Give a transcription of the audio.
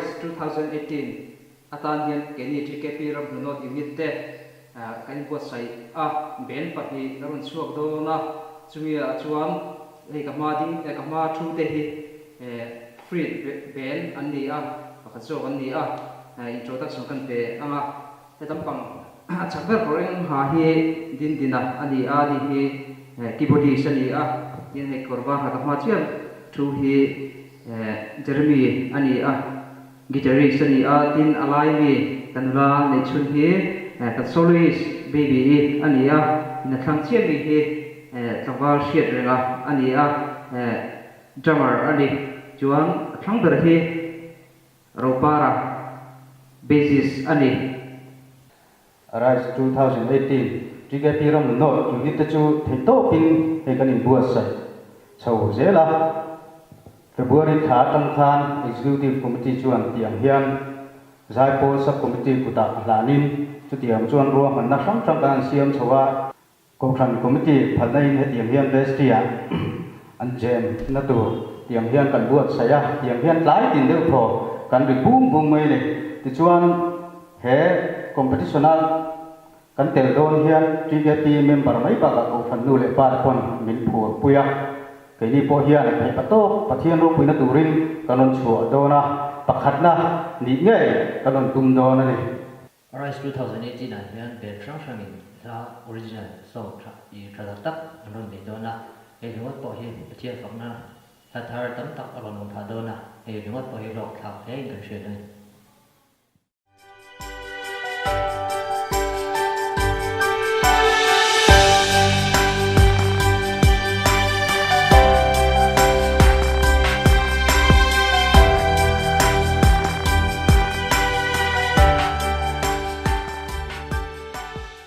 Arise 2018 atan hian keni TKP ram hunot unit te kan buat sai ben pahni narun chuak do na chumi chuan ei kamading kama thu te hi free ben an ni pakhat chaw an ni introduction kan te anga te tampang chakber koreng ha hi din dina ani ni hi keyboardist ani yin he korba ha kama chiam thu hi Jeremy ani guitarist ani tin alai mi kanra le chun hi ka soloist baby ani na thang chiam mi hi tawal shiat renga ani drummer ani chuan thang ber hi ropara bassist ani Arise 2018 TKP ram no tu hit chu theto pin he kanin buat sai chau zela February tha tam khan executive committee chuan tiang hian Zaipo sub committee kuta hlanin chu tiang chuan ro man na sang sang kan siam chawa Kongkhan committee phalai he tiang hian bestia an jem na tu tiang hian kan buat saya tiang hian lai tin deu tho kan ri bum mai le ti chuan he competitional kan tel don hian TKP member mai ba ka Kongkhan nu le par pon min phur puya kini po hian he pato pathian ro puina turin kanon chua dona pakhatna ni ngai kanon tum dona ni Arise 2018 hian be sang sangin la original song tra tak ron de dona he lewat po hi pathian fakna sa thar tam tak ron tha dona he lewat po hi rok thak he kan she